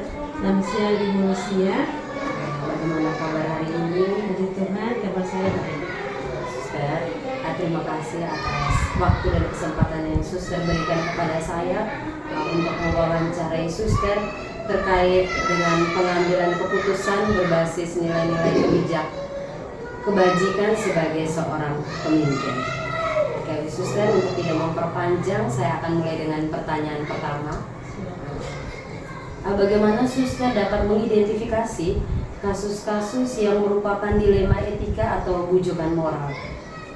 Selamat siang Ibu Lucia. Bagaimana kabar hari ini? Puji Tuhan, kabar saya baik. Suster, terima kasih atas waktu dan kesempatan yang Suster berikan kepada saya untuk mewawancarai Suster terkait dengan pengambilan keputusan berbasis nilai-nilai kebajikan sebagai seorang pemimpin. Oke, Suster, untuk tidak memperpanjang, saya akan mulai dengan pertanyaan pertama. Bagaimana Suster dapat mengidentifikasi kasus-kasus yang merupakan dilema etika atau bujukan moral?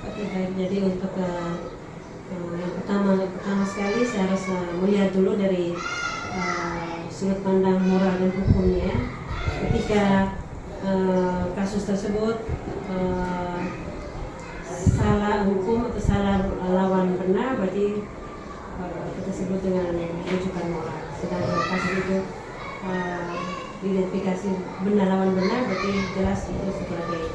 Oke, baik. Jadi untuk yang pertama sekali saya harus melihat dulu dari sudut pandang moral dan hukumnya. Ketika kasus tersebut salah hukum atau salah lawan benar, berarti kita sebut dengan bujukan moral. Sedangkan kasus itu identifikasi benar lawan benar, berarti jelas itu sebagai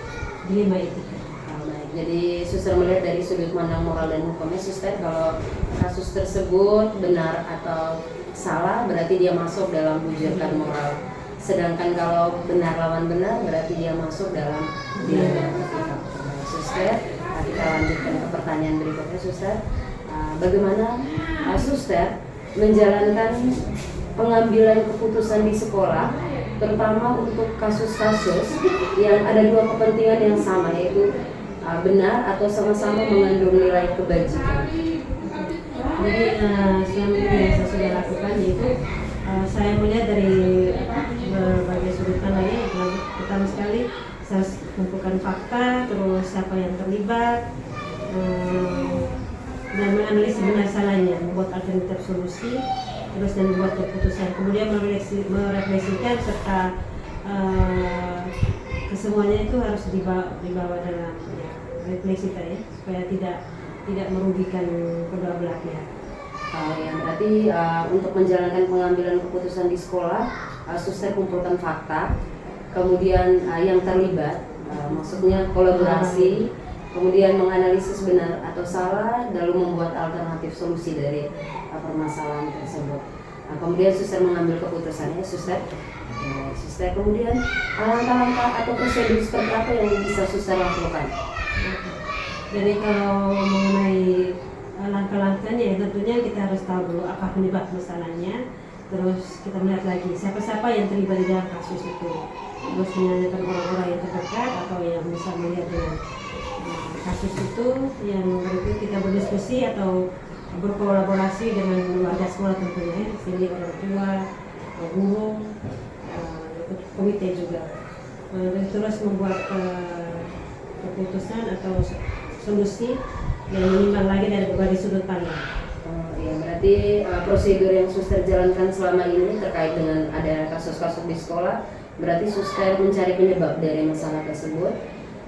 dilema etika. Baik, jadi Suster melihat dari sudut pandang moral dan hukumnya, Suster, kalau kasus tersebut benar atau salah berarti dia masuk dalam bujukan moral. Sedangkan kalau benar lawan benar berarti dia masuk dalam dilema etika. Suster, kita lanjutkan ke pertanyaan berikutnya, Suster. Bagaimana Suster menjalankan pengambilan keputusan di sekolah, terutama untuk kasus-kasus yang ada dua kepentingan yang sama, yaitu benar atau sama-sama mengandung nilai kebajikan? Jadi selama ini yang saya sudah lakukan yaitu saya melihat dari berbagai sudut pandangnya. Pertama sekali saya harus mengumpulkan fakta, terus siapa yang terlibat, dan menganalisis benar salahnya, membuat alternatif solusi, terus dan membuat keputusan. Kemudian merefleksikan serta kesemuanya itu harus dibawa dalam refleksi ya, supaya tidak merugikan kedua belah pihak. Yang berarti untuk menjalankan pengambilan keputusan di sekolah, Suster kumpulkan fakta, kemudian yang terlibat, maksudnya kolaborasi, kemudian menganalisis benar atau salah, lalu membuat alternatif solusi dari permasalahan tersebut. Kemudian Suster mengambil keputusannya, Suster. Suster, kemudian langkah-langkah atau prosedur seperti apa yang bisa Suster lakukan? Jadi kalau mengenai langkah-langkahnya, tentunya kita harus tahu dulu apa penyebab masalahnya. Terus kita melihat lagi siapa-siapa yang terlibat di dalam kasus itu. Terus menanyakan orang-orang yang terdekat atau yang bisa melihat dengan kasus itu, yang berikut kita berdiskusi atau berkolaborasi dengan warga sekolah tentunya, di sini orang tua, guru, komite juga. Terus membuat keputusan atau solusi yang menimbang lagi dari berbagai sudut pandang. Ya, berarti prosedur yang Suster jalankan selama ini terkait dengan ada kasus-kasus di sekolah, berarti Suster mencari penyebab dari masalah tersebut.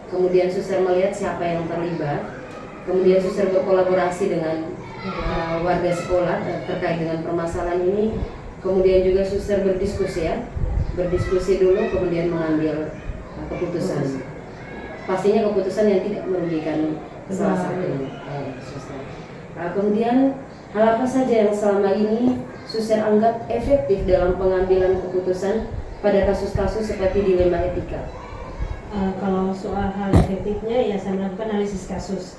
Kemudian Suster melihat siapa yang terlibat, kemudian Suster berkolaborasi dengan warga sekolah terkait dengan permasalahan ini, kemudian juga Suster berdiskusi dulu, kemudian mengambil keputusan. Pastinya keputusan yang tidak merugikan salah satunya. Kemudian hal apa saja yang selama ini Suster anggap efektif dalam pengambilan keputusan pada kasus-kasus seperti dilema etika? Kalau soal hal efektifnya, ya saya melakukan analisis kasus,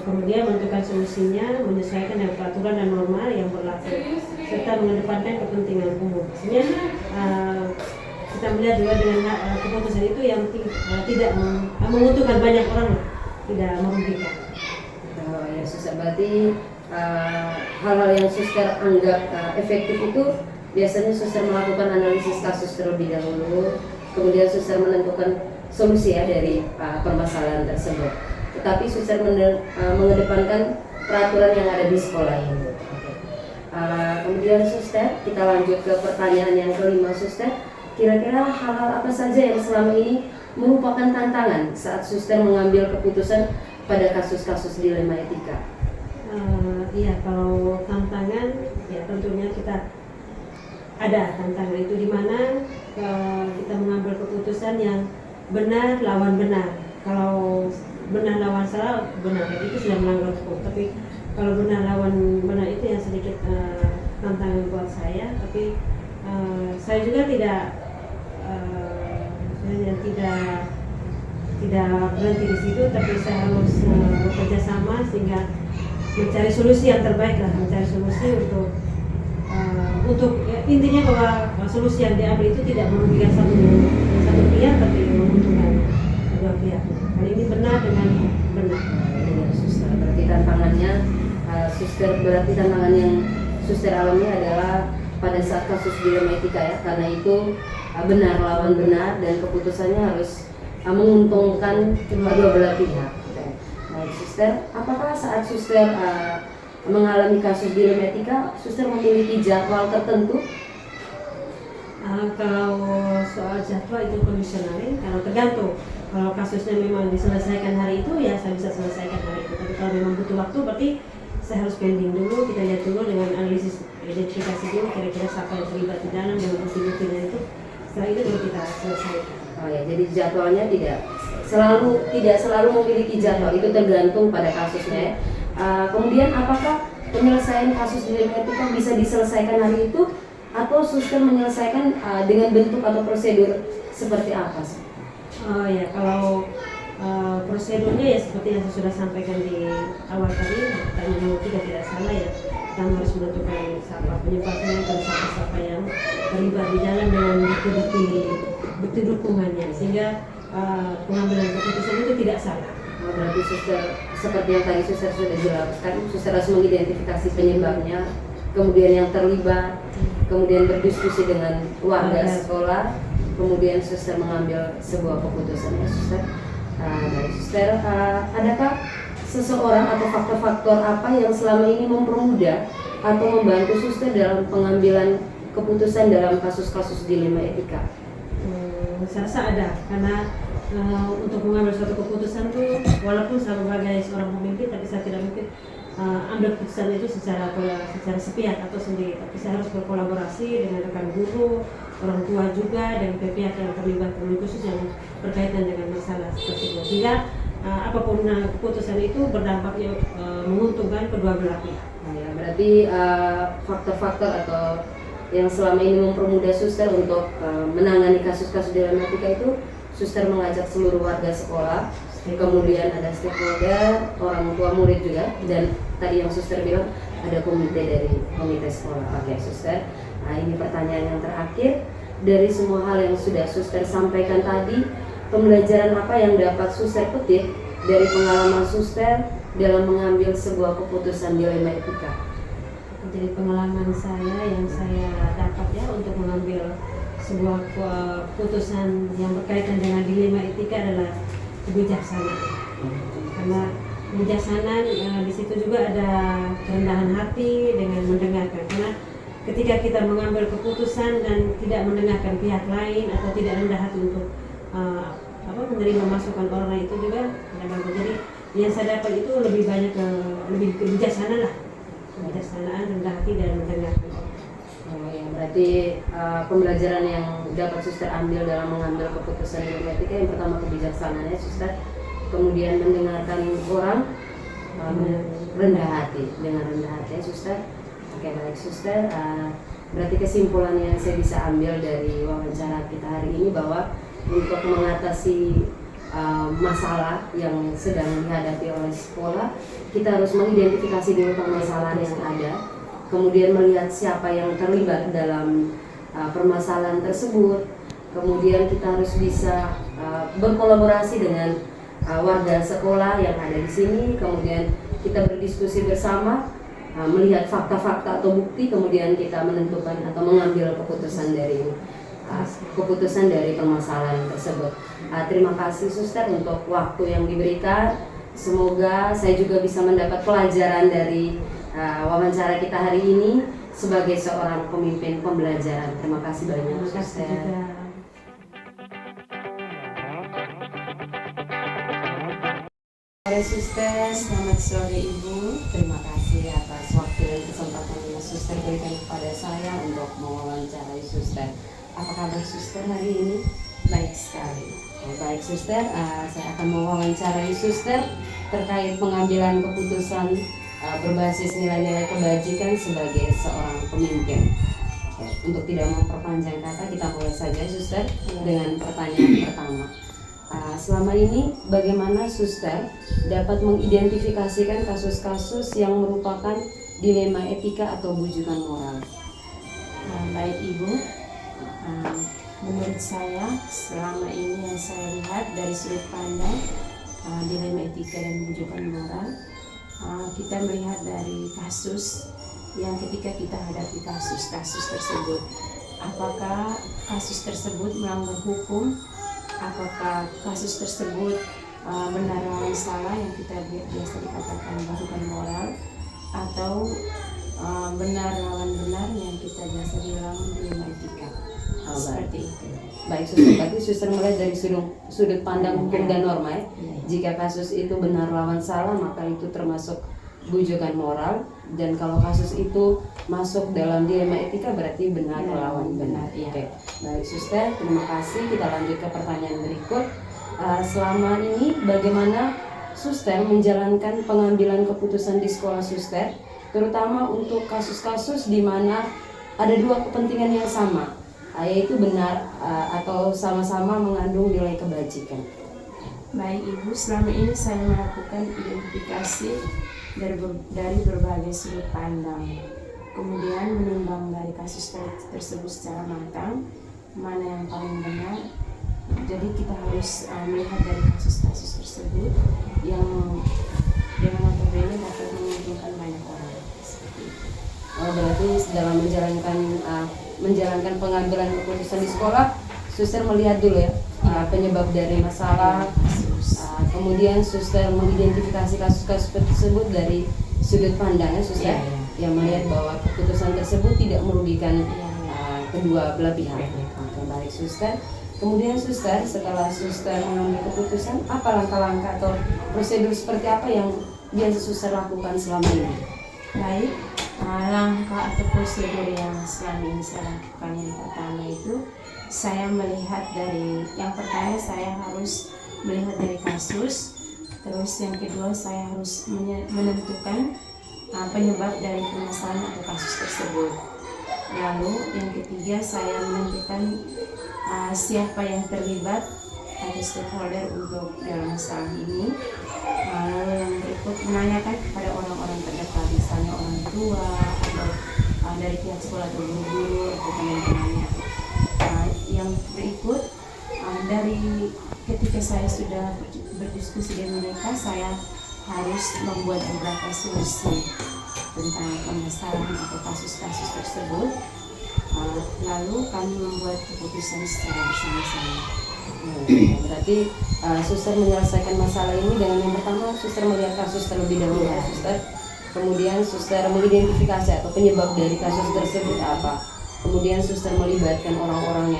kemudian menentukan solusinya menyesuaikan dengan peraturan dan norma yang berlaku, serta mengedepankan kepentingan umum. Sebenarnya kita melihat juga dengan keputusan itu yang tidak menguntungkan banyak orang, tidak merugikan. Ya Suster, berarti hal-hal yang Suster anggap efektif itu biasanya Suster melakukan analisis kasus terlebih dahulu, kemudian Suster menentukan solusi ya dari permasalahan tersebut. Tetapi Suster mengedepankan peraturan yang ada di sekolah ini. Kemudian Suster, kita lanjut ke pertanyaan yang kelima, Suster. Kira-kira hal-hal apa saja yang selama ini merupakan tantangan saat Suster mengambil keputusan pada kasus-kasus dilema etika? Iya, kalau tantangan, ya tentunya kita ada tantangan itu di mana kita mengambil keputusan yang benar lawan benar. Kalau benar lawan salah, benar itu sudah melanggar hukum. Tapi kalau benar lawan benar itu yang sedikit tantangan buat saya. Tapi saya saya juga tidak berhenti di situ, tapi saya harus bekerja sama sehingga mencari solusi yang terbaik lah, mencari solusi untuk intinya bahwa solusi yang diambil itu tidak merugikan satu pihak tapi menguntungkan kedua pihak. Kali ini benar dengan benar. Iya, suster. Berarti tantangannya, berarti tantangan yang suster alami adalah pada saat kasus dilema etika ya, karena itu benar lawan benar dan keputusannya harus menguntungkan kedua belah pihak. Baik, suster, apakah saat suster mengalami kasus dilema etika, suster memiliki jadwal tertentu? Kalau soal jadwal itu kondisional, kalau tergantung. Kalau kasusnya memang diselesaikan hari itu, ya saya bisa selesaikan hari itu. Tapi kalau memang butuh waktu, berarti saya harus pending dulu, kita lihat dulu dengan analisis identifikasi dulu kira-kira siapa yang terlibat di dalam dengan bukti-buktinya itu. Setelah itu baru kita selesaikan. Oh ya, jadi jadwalnya tidak selalu memiliki jadwal, itu tergantung pada kasusnya ya. Kemudian apakah penyelesaian kasus dilema etika bisa diselesaikan hari itu atau suster menyelesaikan dengan bentuk atau prosedur seperti apa sih? Oh ya, kalau prosedurnya ya seperti yang saya sudah sampaikan di awal tadi, tanya nomor 3 tidak salah ya, kita harus menentukan siapa penyebabnya dan siapa yang terlibat di dalam dengan bukti dukungannya, sehingga pengambilan keputusan itu tidak salah. Berarti suster, seperti yang tadi suster sudah jelaskan, suster harus mengidentifikasi penyebabnya, kemudian yang terlibat, kemudian berdiskusi dengan warga sekolah, kemudian suster mengambil sebuah keputusan ya suster. Dari suster, adakah seseorang atau faktor-faktor apa yang selama ini mempermudah atau membantu suster dalam pengambilan keputusan dalam kasus-kasus dilema etika? Saya rasa ada, karena untuk mengambil suatu keputusan tuh, walaupun saya sebagai seorang pemimpin, tapi saya tidak mungkin ambil keputusan itu secara sepihak atau sendiri, tapi saya harus berkolaborasi dengan rekan guru, orang tua juga, dan pihak yang terlibat, khusus yang berkaitan dengan masalah tersebut, sehingga apapun keputusan itu berdampaknya menguntungkan kedua belah pihak. Nah, ya, berarti faktor-faktor atau yang selama ini mempermudah suster untuk menangani kasus-kasus dilema etika itu, suster mengajak seluruh warga sekolah, kemudian ada stakeholder, orang tua murid juga, dan tadi yang suster bilang ada komite sekolah. Oke suster, nah ini pertanyaan yang terakhir, dari semua hal yang sudah suster sampaikan tadi, pembelajaran apa yang dapat suster petik dari pengalaman suster dalam mengambil sebuah keputusan dilema etika? Jadi pengalaman saya yang saya dapat ya untuk mengambil sebuah keputusan yang berkaitan dengan dilema etika adalah kebijaksanaan. Karena kebijaksanaan di situ juga ada kerendahan hati dengan mendengarkan. Karena ketika kita mengambil keputusan dan tidak mendengarkan pihak lain atau tidak rendah hati untuk menerima masukan orang lain, itu juga tidak bagus. Jadi yang saya dapat itu lebih banyak lebih kebijaksanaan lah, kebijaksanaan, rendah hati dan mendengarkan. Ya, berarti pembelajaran yang dapat suster ambil dalam mengambil keputusan dilema etika, yang pertama kebijaksanaan ya suster, kemudian mendengarkan orang, rendah hati, dengan rendah hati ya suster. Oke baik suster, berarti kesimpulan yang saya bisa ambil dari wawancara kita hari ini bahwa untuk mengatasi masalah yang sedang dihadapi oleh sekolah, kita harus mengidentifikasi dulu permasalahan yang ada, kemudian melihat siapa yang terlibat dalam permasalahan tersebut, kemudian kita harus bisa berkolaborasi dengan warga sekolah yang ada di sini, kemudian kita berdiskusi bersama, melihat fakta-fakta atau bukti, kemudian kita menentukan atau mengambil keputusan dari permasalahan tersebut. Terima kasih suster untuk waktu yang diberikan. Semoga saya juga bisa mendapat pelajaran dari wawancara kita hari ini sebagai seorang pemimpin pembelajaran. Terima kasih banyak suster. Sore suster, selamat sore ibu. Terima kasih atas waktu dan kesempatan yang suster berikan kepada saya untuk mewawancarai suster. Apa kabar suster hari ini? Baik sekali. Baik suster, saya akan mewawancarai suster terkait pengambilan keputusan berbasis nilai-nilai kebajikan sebagai seorang pemimpin. Oke, untuk tidak memperpanjang kata, kita mulai saja Suster dengan pertanyaan pertama. Selama ini bagaimana Suster dapat mengidentifikasikan kasus-kasus yang merupakan dilema etika atau bujukan moral? Baik Ibu, menurut saya selama ini yang saya lihat dari sudut pandang dilema etika dan bujukan moral, kita melihat dari kasus yang ketika kita hadapi kasus-kasus tersebut, apakah kasus tersebut melanggar hukum, apakah kasus tersebut benar lawan salah yang kita biasa dikatakan bujukan moral, atau benar lawan benar yang kita biasa bilang dilema etika. Seperti itu. Baik Suster, berarti Suster melihat dari sudut pandang hukum dan norma ya. Jika kasus itu benar lawan salah maka itu termasuk bujukan moral, dan kalau kasus itu masuk dalam dilema etika berarti benar lawan benar. Oke. Baik Suster, terima kasih. Kita lanjut ke pertanyaan berikut. Selama ini bagaimana Suster menjalankan pengambilan keputusan di sekolah Suster, terutama untuk kasus-kasus di mana ada dua kepentingan yang sama, yaitu benar atau sama-sama mengandung nilai kebajikan? Baik Ibu, selama ini saya melakukan identifikasi dari berbagai sudut pandang, kemudian menimbang dari kasus tersebut secara matang mana yang paling benar. Jadi kita harus melihat dari kasus-kasus tersebut yang notabene dapat menguntungkan banyak orang. Seperti itu. Berarti dalam menjalankan pengambilan keputusan di sekolah, Suster melihat dulu ya penyebab dari masalah, kemudian Suster mengidentifikasi kasus-kasus tersebut dari sudut pandangnya Suster, yang melihat bahwa keputusan tersebut tidak merugikan kedua belah pihak. Oke, baik Suster. Kemudian Suster, setelah Suster mengambil keputusan, apa langkah-langkah atau prosedur seperti apa yang biasa Suster lakukan selama ini? Baik, langkah atau prosedur yang selama ini saya lakukan yang pertama itu saya melihat dari, yang pertama saya harus melihat dari kasus, terus yang kedua saya harus menentukan penyebab dari permasalahan atau kasus tersebut. Lalu yang ketiga saya menentukan siapa yang terlibat atau stakeholder untuk dalam masalah ini. Lalu yang berikut menanyakan kepada orang-orang terdekat, misalnya orang tua atau dari pihak sekolah atau guru atau teman-temannya. Yang berikut dari ketika saya sudah berdiskusi dengan mereka, saya harus membuat beberapa solusi tentang permasalahan atau kasus-kasus tersebut. Lalu kami membuat keputusan secara bersama-sama. Berarti Suster menyelesaikan masalah ini dengan yang pertama Suster melihat kasus terlebih dahulu ya Suster. Kemudian Suster mengidentifikasi atau penyebab dari kasus tersebut apa. Kemudian Suster melibatkan orang-orang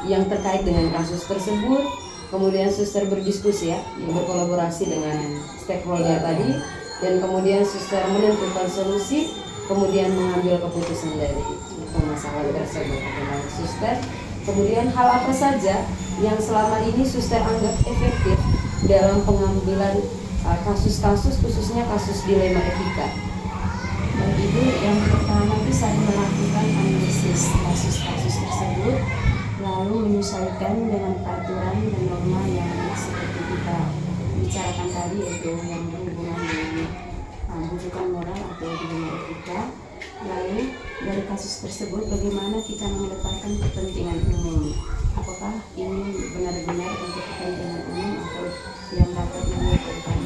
yang terkait dengan kasus tersebut. Kemudian Suster berdiskusi ya, berkolaborasi dengan stakeholder tadi. Dan kemudian Suster menentukan solusi, kemudian mengambil keputusan dari permasalahan tersebut. Dengan Suster, kemudian hal apa saja yang selama ini Suster anggap efektif dalam pengambilan kasus-kasus, khususnya kasus dilema etika? Baik Ibu, yang pertama itu saya melakukan analisis kasus-kasus tersebut, lalu menyesuaikan dengan peraturan dan norma yang seperti kita bicarakan tadi, yaitu yang berhubungan dengan bujukan moral atau dilema etika. Lalu dari kasus tersebut bagaimana kita mengedepankan kepentingan umum, apakah ini benar-benar untuk kepentingan umum atau yang dapat menguntungkan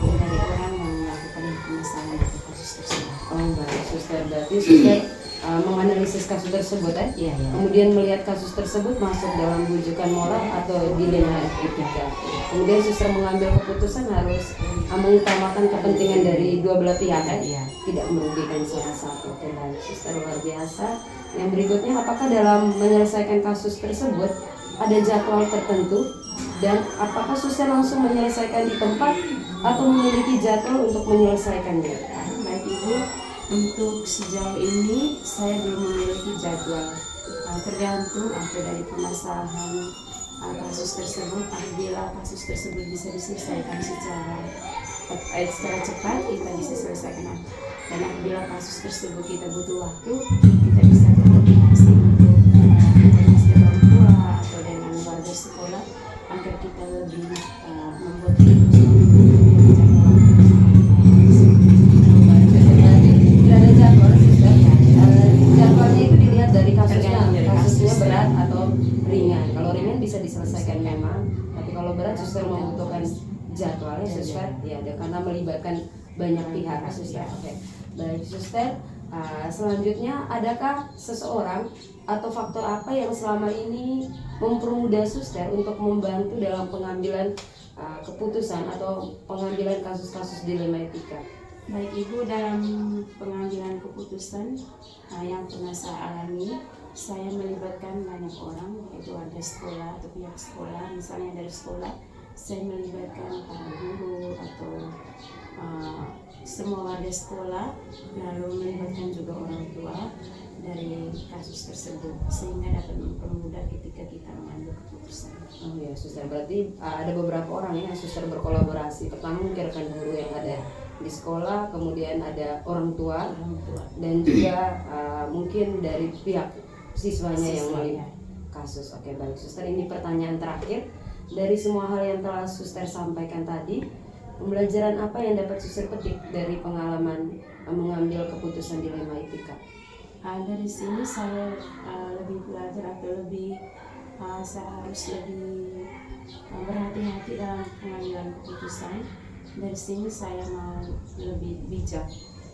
dari orang yang melakukan permasalahan atau kasus tersebut. Baik Suster, berarti Suster menganalisis kasus tersebut kemudian melihat kasus tersebut masuk dalam bujukan moral atau dilema etika. Kemudian Suster mengambil keputusan harus mengutamakan kepentingan dari dua belah pihak tidak merugikan salah satu. Dan Suster luar biasa. Yang berikutnya, apakah dalam menyelesaikan kasus tersebut ada jadwal tertentu, dan apakah Suster langsung menyelesaikan di tempat atau memiliki jadwal untuk menyelesaikannya? Baik Ibu, untuk sejauh ini saya belum memiliki jadwal, tergantung dari permasalahan kasus tersebut. Apabila kasus tersebut bisa diselesaikan secara cepat, kita bisa selesaikan. Dan apabila kasus tersebut kita butuh waktu, kita bisa ringan. Kalau ringan bisa diselesaikan memang, tapi kalau berat suster membutuhkan jadwalnya suster ya ada karena melibatkan banyak pihak suster. Oke. Baik suster, selanjutnya adakah seseorang atau faktor apa yang selama ini mempermudah suster untuk membantu dalam pengambilan keputusan atau pengambilan kasus-kasus dilema etika? Baik Ibu, dalam pengambilan keputusan yang pernah saya alami, saya melibatkan banyak orang, yaitu warga sekolah atau pihak sekolah. Misalnya dari sekolah, saya melibatkan para guru atau semua warga sekolah, lalu melibatkan juga orang tua dari kasus tersebut, sehingga dapat mempermudah ketika kita mengambil keputusan. Oh ya suster, berarti ada beberapa orang ya suster berkolaborasi. Pertama mungkin rekan guru yang ada di sekolah, kemudian ada orang tua, dan juga mungkin dari pihak siswanya yang melihat kasus. Oke baik suster, ini pertanyaan terakhir. Dari semua hal yang telah suster sampaikan tadi, pembelajaran apa yang dapat suster petik dari pengalaman mengambil keputusan dilema etika? Dari sini saya lebih belajar atau saya harus lebih berhati-hati dalam pengambilan keputusan. Dari sini saya mau lebih bijak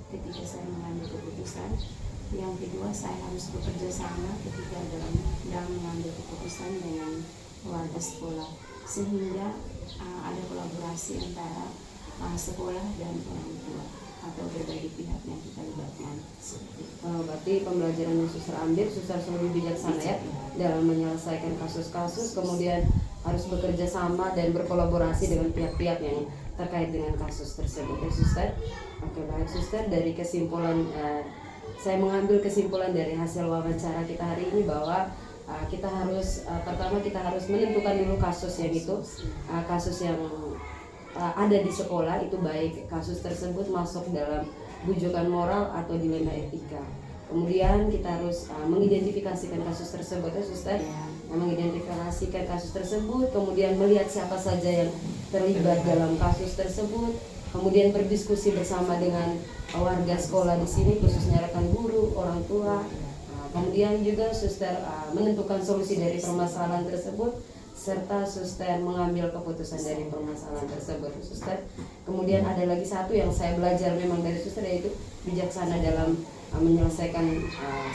ketika saya mengambil keputusan. Yang kedua, saya harus bekerja sama ketika dalam mengambil keputusan dengan warga sekolah, sehingga ada kolaborasi antara sekolah dan orang tua atau berbagai pihak yang kita libatkan. Berarti pembelajaran yang suster ambil, suster selalu bijaksana ya dalam menyelesaikan kasus-kasus, kemudian harus bekerja sama dan berkolaborasi dengan pihak-pihak yang terkait dengan kasus tersebut ya suster. Oke baik suster, dari kesimpulan saya mengambil kesimpulan dari hasil wawancara kita hari ini bahwa kita harus pertama kita harus menentukan dulu kasus yang itu kasus yang ada di sekolah itu, baik kasus tersebut masuk dalam bujukan moral atau dilema etika. Kemudian kita harus mengidentifikasikan kasus tersebut ya suster, mengidentifikasikan kasus tersebut, kemudian melihat siapa saja yang terlibat dalam kasus tersebut, kemudian berdiskusi bersama dengan warga sekolah di sini, khususnya rekan guru, orang tua. Kemudian juga suster menentukan solusi dari permasalahan tersebut, serta suster mengambil keputusan dari permasalahan tersebut suster. Kemudian ada lagi satu yang saya belajar memang dari suster, yaitu bijaksana dalam menyelesaikan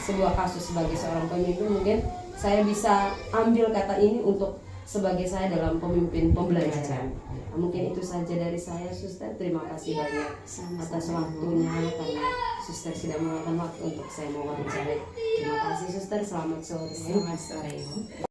sebuah kasus. Sebagai seorang pemimpin mungkin saya bisa ambil kata ini untuk sebagai saya dalam pemimpin pembelajaran. Mungkin itu saja dari saya suster. Terima kasih banyak atas waktunya, karena suster sudah meluangkan waktu untuk saya mewawancarai. Terima kasih suster, selamat sore. Selamat sore.